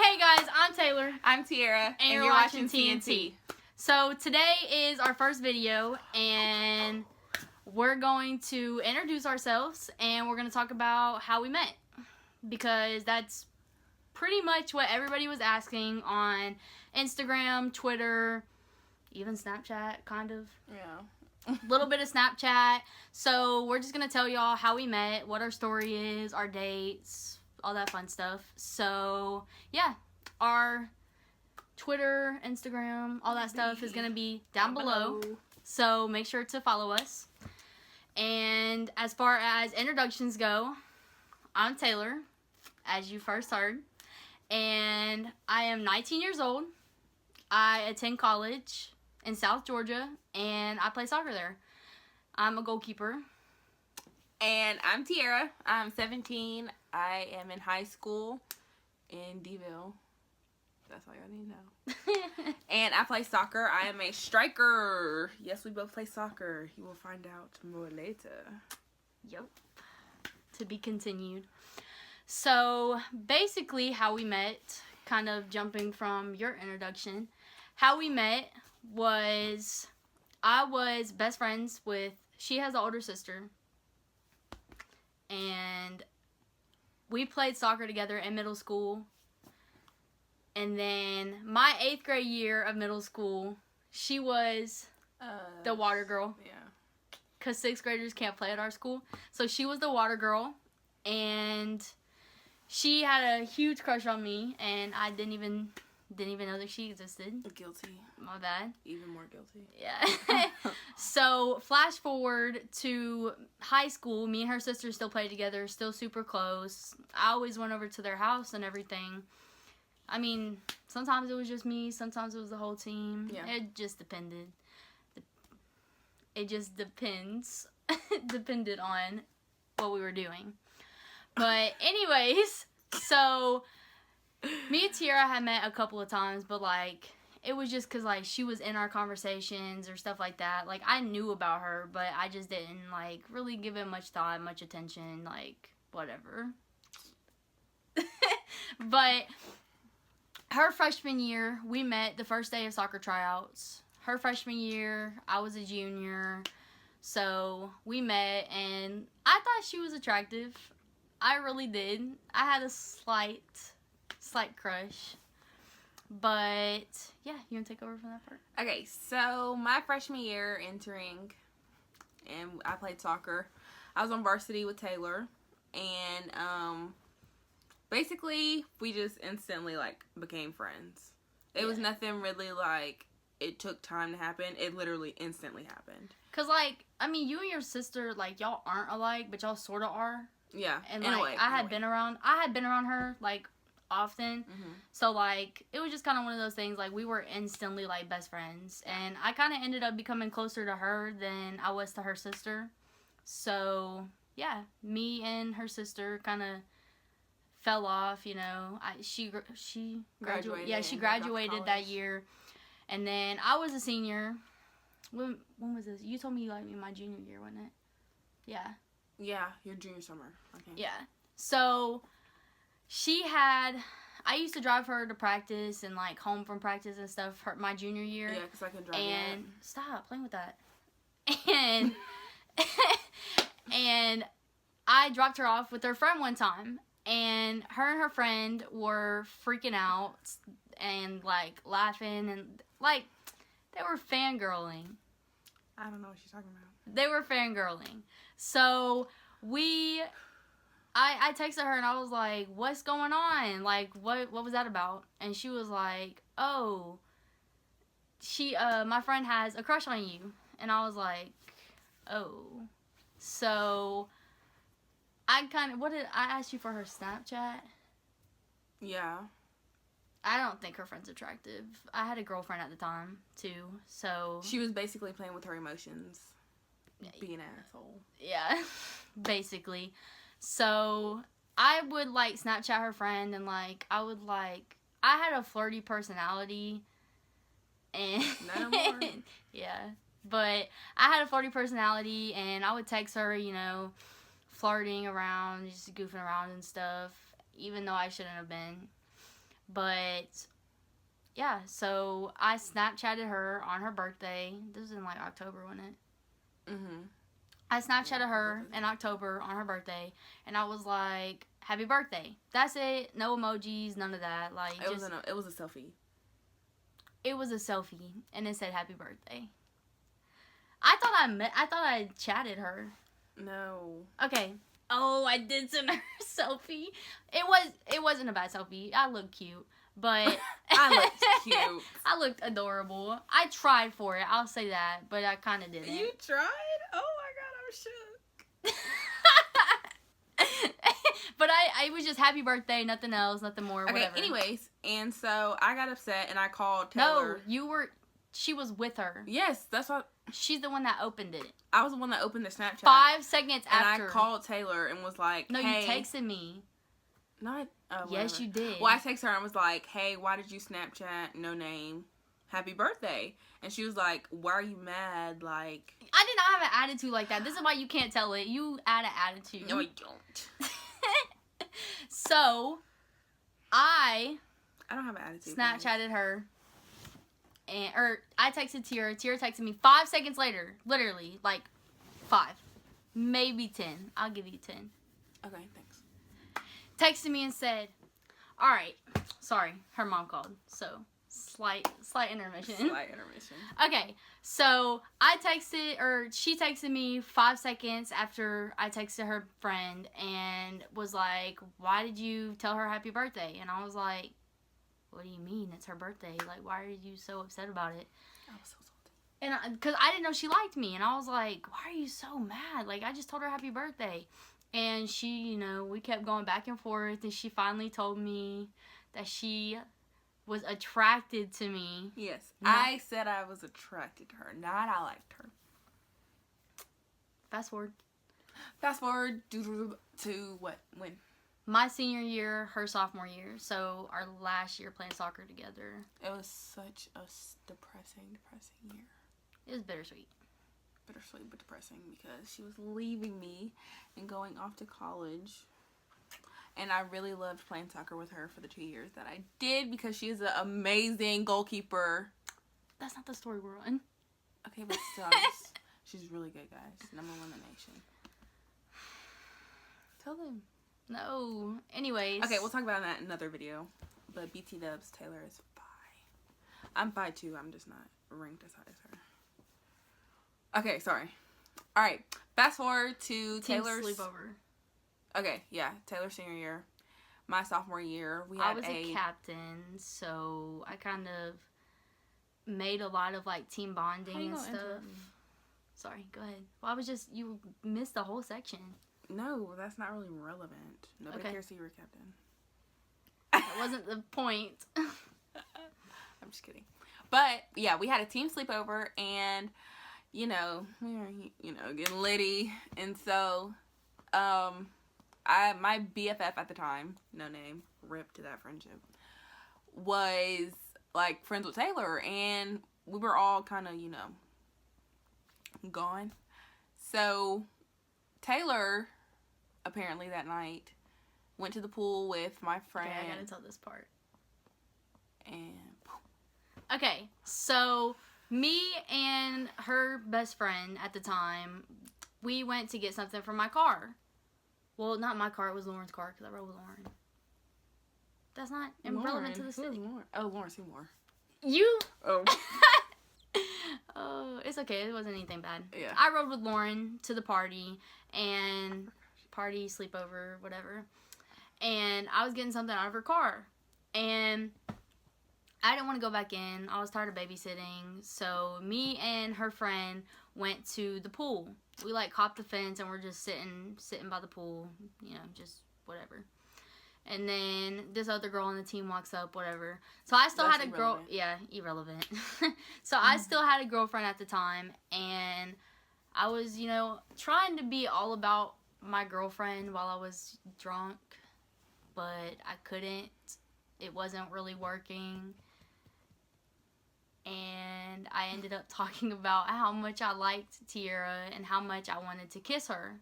Hey guys, I'm Taylor. I'm Tiara. And you're watching TNT. So today is our first video and we're going to introduce ourselves and we're going to talk about how we met. Because that's pretty much what everybody was asking on Instagram, Twitter, even Snapchat, kind of. Yeah. A little bit of Snapchat. So we're just going to tell y'all how we met, what our story is, our dates, all that fun stuff. So, yeah, our Twitter, Instagram, all that stuff is going to be down below. So make sure to follow us. And as far as introductions go, I'm Taylor, as you first heard. And I am 19 years old. I attend college in South Georgia, and I play soccer there. I'm a goalkeeper. And I'm Tiara. I'm 17. I am in high school in DeVille. That's all y'all need to know. And I play soccer. I am a striker. Yes, we both play soccer. You will find out more later. Yep. To be continued. So, basically how we met, kind of jumping from your introduction, how we met was, I was best friends with, she has an older sister, and we played soccer together in middle school, and then my 8th grade year of middle school, she was the water girl. Yeah. Because 6th graders can't play at our school, so she was the water girl, and she had a huge crush on me, and I didn't even know that she existed. Guilty. My bad. Even more guilty. Yeah. So, flash forward to high school. Me and her sister still played together, still super close. I always went over to their house and everything. I mean, sometimes it was just me, sometimes it was the whole team. Yeah. It just depended. It just depends. Depended on what we were doing. But anyways, so me and Tiara had met a couple of times, but like it was just because like she was in our conversations or stuff like that. Like I knew about her, but I just didn't like really give it much thought, much attention, like whatever. But her freshman year, we met the first day of soccer tryouts. Her freshman year, I was a junior, so we met, and I thought she was attractive. I really did. I had a slight crush. But, yeah, you want to take over from that part? Okay, so my freshman year entering, and I played soccer. I was on varsity with Taylor, and basically we just instantly like became friends. It was nothing really like it took time to happen. It literally instantly happened. Cause like I mean, you and your sister, like y'all aren't alike, but y'all sort of are. Yeah, and in like a way, I had been around her like often, so like it was just kind of one of those things. Like we were instantly like best friends, and I kind of ended up becoming closer to her than I was to her sister. So yeah, me and her sister kind of fell off. You know, she graduated. Yeah, she graduated that year, and then I was a senior. When was this? You told me you liked me my junior year, wasn't it? Yeah. Yeah, your junior summer. Okay. Yeah. So, I used to drive her to practice and, like, home from practice and stuff my junior year. Yeah, because I can drive and yet. Stop playing with that. And, and I dropped her off with her friend one time. And her friend were freaking out and, like, laughing and, like, they were fangirling. I don't know what she's talking about. They were fangirling. So, I texted her and I was like, what's going on? Like, what was that about? And she was like, oh, my friend has a crush on you. And I was like, oh. So, I asked you for her Snapchat? Yeah. I don't think her friend's attractive. I had a girlfriend at the time, too, so... She was basically playing with her emotions. Being an asshole. Yeah, basically. So, I would, like, Snapchat her friend, and, like, I had a flirty personality, and... None more. Yeah, but I had a flirty personality, and I would text her, you know, flirting around, just goofing around and stuff, even though I shouldn't have been. But yeah, so I Snapchatted her on her birthday. This was in like October, wasn't it? Mm-hmm. I Snapchatted her in October on her birthday, and I was like, "Happy birthday." That's it. No emojis, none of that. Like It was a selfie. It was a selfie, and it said "Happy birthday." I thought I chatted her. No. Okay. Oh, I did send her a selfie. It wasn't a bad selfie. I looked cute, but I looked cute. I looked adorable. I tried for it. I'll say that, but I kind of didn't. You tried? Oh my god, I'm shook. But it was just happy birthday, nothing else, nothing more. Okay. Whatever. Anyways, and so I got upset and I called No, Taylor. she was with her. Yes, that's what. She's the one that opened it. I was the one that opened the Snapchat. 5 seconds and after. I called Taylor and was like, No, hey, you texted me. Not. Oh, Yes, whatever. you did. Well, I texted her and was like, hey, why did you Snapchat no name? Happy birthday. And she was like, why are you mad? Like, I did not have an attitude like that. This is why you can't tell it. You add an attitude. no, I don't. So, I don't have an attitude. Snapchatted her. Or I texted Tira. Tira texted me 5 seconds later. Literally, like 5. Maybe 10. I'll give you 10. Okay, thanks. Texted me and said, alright. Sorry, her mom called. So, slight intermission. Slight intermission. Okay, so she texted me 5 seconds after I texted her friend and was like, why did you tell her happy birthday? And I was like, what do you mean? It's her birthday. Like, why are you so upset about it? I was so salty. And because I didn't know she liked me. And I was like, why are you so mad? Like, I just told her happy birthday. And she, we kept going back and forth. And she finally told me that she was attracted to me. Yes. No. I said I was attracted to her, not I liked her. Fast forward. Fast forward to what? When? My senior year, her sophomore year. So our last year playing soccer together. It was such a depressing year. It was bittersweet. Bittersweet but depressing because she was leaving me and going off to college. And I really loved playing soccer with her for the 2 years that I did because she is an amazing goalkeeper. That's not the story we're on. Okay, but still, she's really good, guys. #1 in the nation. Tell them. No. Anyways. Okay, we'll talk about that in another video. But BT Dubs, Taylor is bi. I'm bi too. I'm just not ranked as high as her. Okay, sorry. Alright, fast forward to Taylor's sleepover. Okay, yeah, Taylor's senior year. My sophomore year, I was a captain, so I kind of made a lot of like team bonding and stuff. Sorry, go ahead. Well, you missed the whole section. No, that's not really relevant. Nobody cares who you were captain. That wasn't the point. I'm just kidding. But yeah, we had a team sleepover, and we were getting litty, and so my BFF at the time, no name, rip to that friendship, was like friends with Taylor, and we were all kind of gone. So Taylor apparently that night went to the pool with my friend. Okay, I gotta tell this part. And okay, so me and her best friend at the time, we went to get something from my car. Well, not my car, it was Lauren's car because I rode with Lauren. That's not irrelevant to the city. Lauren? Oh, Lauren Seymour. You? Oh. Oh, it's okay. It wasn't anything bad. Yeah. I rode with Lauren to the party sleepover, whatever. And I was getting something out of her car. And I didn't want to go back in. I was tired of babysitting. So me and her friend went to the pool. We like hopped the fence and we're just sitting by the pool, just whatever. And then this other girl on the team walks up, whatever. So I still had a girl. Yeah, irrelevant. So I still had a girlfriend at the time, and I was, trying to be all about my girlfriend while I was drunk, but I couldn't. It wasn't really working. And I ended up talking about how much I liked Tiara and how much I wanted to kiss her.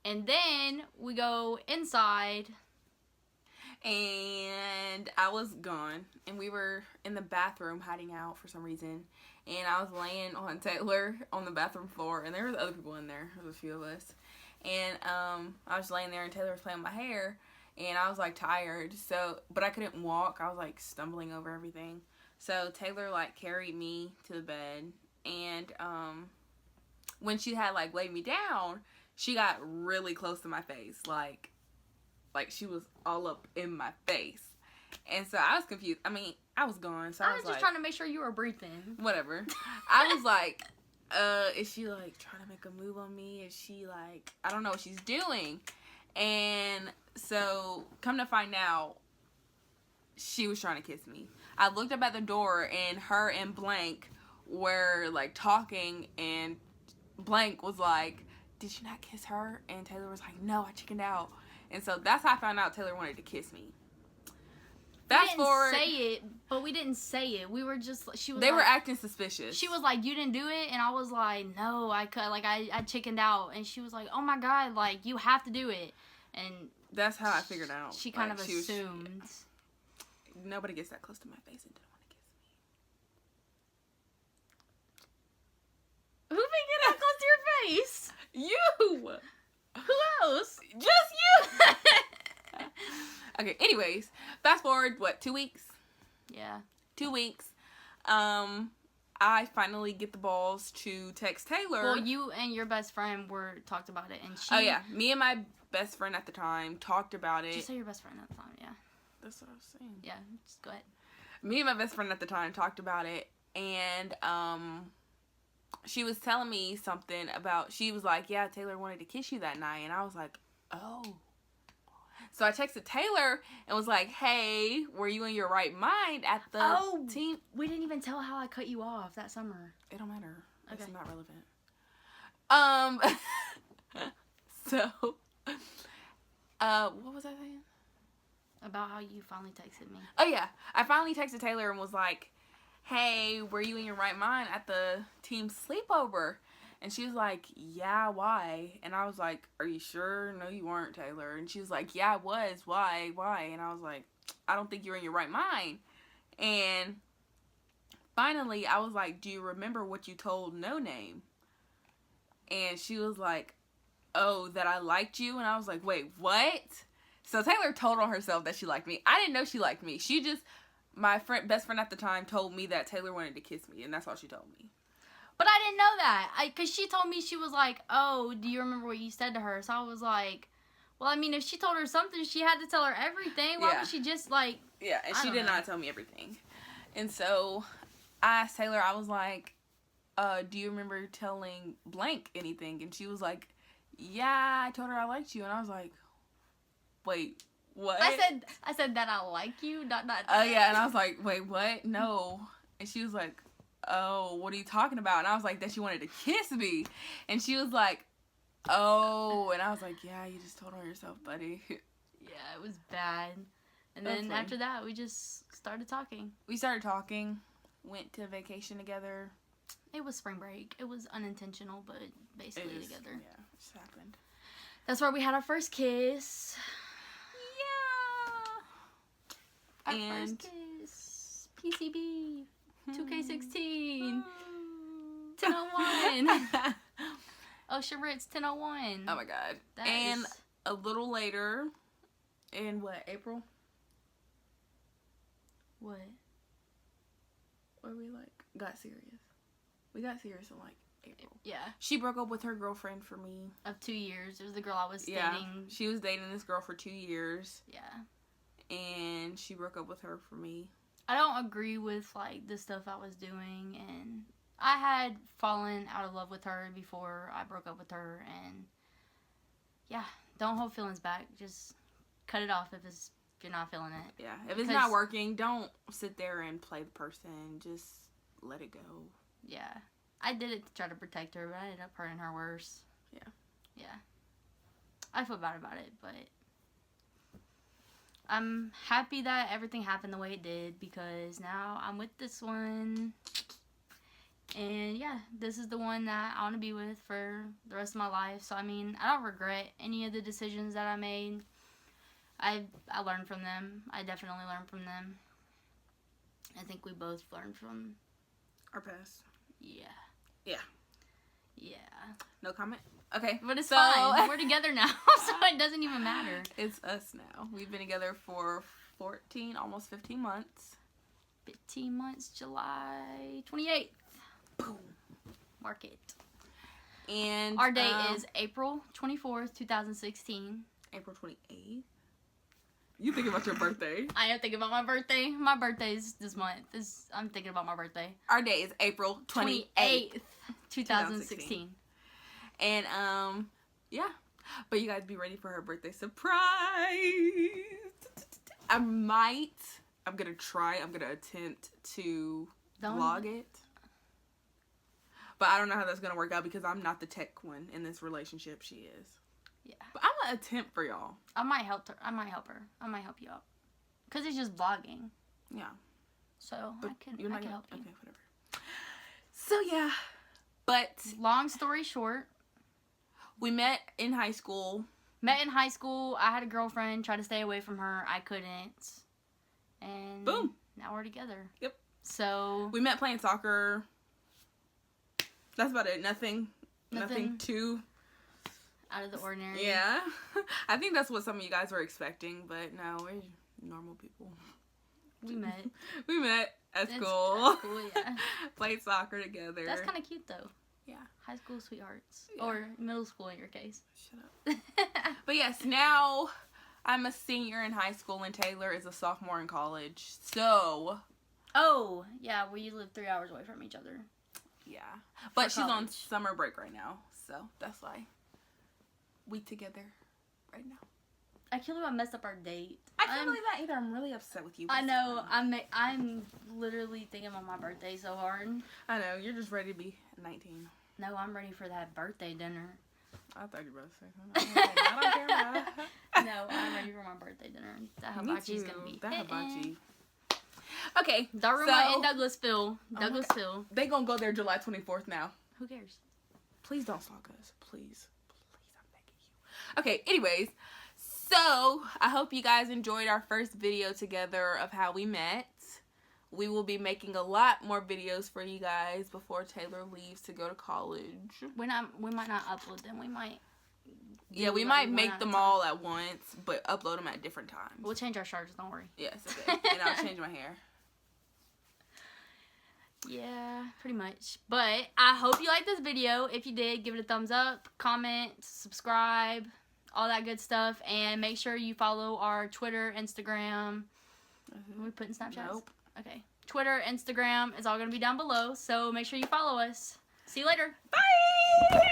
And then we go inside. And And I was gone, and we were in the bathroom hiding out for some reason. And I was laying on Taylor on the bathroom floor, and there was other people in there. There was a few of us. And I was laying there, and Taylor was playing with my hair, and I was like tired. So, but I couldn't walk. I was like stumbling over everything. So Taylor like carried me to the bed, and when she had like laid me down, she got really close to my face, like she was all up in my face. And so I was confused. I mean, I was gone, so I was just like, trying to make sure you were breathing. Whatever. I was like, is she like trying to make a move on me? Is she like, I don't know what she's doing. And so come to find out, she was trying to kiss me. I looked up at the door, and her and Blank were like talking, and Blank was like, did you not kiss her? And Taylor was like, no, I chickened out. And so that's how I found out Taylor wanted to kiss me. Fast forward. We didn't say it, but we didn't say it. We were just, They were acting suspicious. She was like, you didn't do it? And I was like, no, I chickened out. And she was like, oh my God, like, you have to do it. And that's how I figured out. She kind of assumed. Nobody gets that close to my face and didn't want to kiss me. Who can get that close to your face? You! Who else? Just you! Okay, anyways, fast forward, 2 weeks? Yeah. 2 weeks. I finally get the balls to text Taylor. Well, you and your best friend talked about it, and she... Oh, yeah. Me and my best friend at the time talked about it. Just say your best friend at the time, yeah. That's what I was saying. Yeah, just go ahead. Me and my best friend at the time talked about it, and, she was telling me something about... She was like, yeah, Taylor wanted to kiss you that night, and I was like, oh... So I texted Taylor and was like, hey, were you in your right mind at the team? We didn't even tell how I cut you off that summer. It don't matter. Okay. It's not relevant. So, what was I saying? About how you finally texted me. Oh, yeah. I finally texted Taylor and was like, hey, were you in your right mind at the team sleepover? And she was like, yeah, why? And I was like, are you sure? No, you weren't, Taylor. And she was like, yeah, I was. Why? And I was like, I don't think you're in your right mind. And finally, I was like, do you remember what you told No Name? And she was like, oh, that I liked you? And I was like, wait, what? So Taylor told on herself that she liked me. I didn't know she liked me. She just, my best friend at the time told me that Taylor wanted to kiss me. And that's all she told me. But I didn't know that. Because she told me, she was like, oh, do you remember what you said to her? So I was like, well, I mean, if she told her something, she had to tell her everything. Why would she just, like... Yeah, and she did not tell me everything. And so I asked Taylor, I was like, do you remember telling Blank anything? And she was like, yeah, I told her I liked you. And I was like, wait, what? I said that I like you, not. Oh, yeah, and I was like, wait, what? No. And she was like, oh, what are you talking about? And I was like, that she wanted to kiss me. And she was like, oh. And I was like, yeah, you just told on yourself, buddy. Yeah, it was bad. And then after that, we just started talking. We started talking, went to vacation together. It was spring break. It was unintentional, but basically together. Yeah, it just happened. That's where we had our first kiss. Yeah. Our first kiss. PCB. 2K16. 1001. Oh, Charit's 1001. Oh my God. A little later, in what, April? What? Where we got serious. We got serious in April. Yeah. She broke up with her girlfriend for me. Of 2 years. It was the girl I was dating. Yeah. She was dating this girl for 2 years. Yeah. And she broke up with her for me. I don't agree with, the stuff I was doing, and I had fallen out of love with her before I broke up with her, and, yeah, don't hold feelings back. Just cut it off if you're not feeling it. Yeah, if it's not working, don't sit there and play the person. Just let it go. Yeah. I did it to try to protect her, but I ended up hurting her worse. Yeah. Yeah. I feel bad about it, but... I'm happy that everything happened the way it did, because now I'm with this one, and yeah, this is the one that I want to be with for the rest of my life. So I mean, I don't regret any of the decisions that I made. I learned from them. I definitely learned from them. I think we both learned from Our past. Yeah. Yeah. Yeah. No comment? Okay. But it's fine. We're together now, so it doesn't even matter. It's us now. We've been together for 14, almost 15 months. 15 months, July 28th. Boom. Mark it. And our date is April 24th, 2016. April 28th. You thinking about your birthday? I am thinking about my birthday. My birthday's this month. I'm thinking about my birthday. Our day is April 28th, 2016. And yeah. But you guys be ready for her birthday surprise. I'm gonna attempt to vlog it. But I don't know how that's gonna work out because I'm not the tech one in this relationship. She is. Yeah. But I'm gonna attempt for y'all. I might help her. I might help her. I might help you out. Because it's just vlogging. Yeah. So but I can help you. Okay, whatever. So yeah. But long story short, we met in high school. I had a girlfriend, tried to stay away from her. I couldn't. And boom. Now we're together. Yep. So we met playing soccer. That's about it. Nothing too out of the ordinary. Yeah. I think that's what some of you guys were expecting, but no, we're normal people. We met. We met at school. At school, yeah. Played soccer together. That's kind of cute, though. Yeah. High school sweethearts. Yeah. Or middle school in your case. Shut up. But yes, now I'm a senior in high school and Taylor is a sophomore in college. So. Oh, yeah, we live 3 hours away from each other. Yeah. But she's on summer break right now. So that's why we together right now. I can't believe I messed up our date. I can't believe that either. I'm really upset with you. I know. I'm literally thinking about my birthday so hard. I know. You're just ready to be 19. No, I'm ready for that birthday dinner. I thought you were about to say something. I don't care about it. No, I'm ready for my birthday dinner. That hibachi's going to be that hibachi. Okay. Daruma in Douglasville. Douglasville. They gonna go there July 24th now. Who cares? Please don't stalk us. Please. Please, I'm begging you. Okay, anyways. So, I hope you guys enjoyed our first video together of how we met. We will be making a lot more videos for you guys before Taylor leaves to go to college. We might not upload them. We might. Yeah, we might make them all at once, but upload them at different times. We'll change our shirts, don't worry. Yes, okay. And I'll change my hair. Yeah, pretty much. But I hope you liked this video. If you did, give it a thumbs up, comment, subscribe, all that good stuff. And make sure you follow our Twitter, Instagram. Are we putting Snapchat? Nope. Okay. Twitter, Instagram is all going to be down below. So make sure you follow us. See you later. Bye!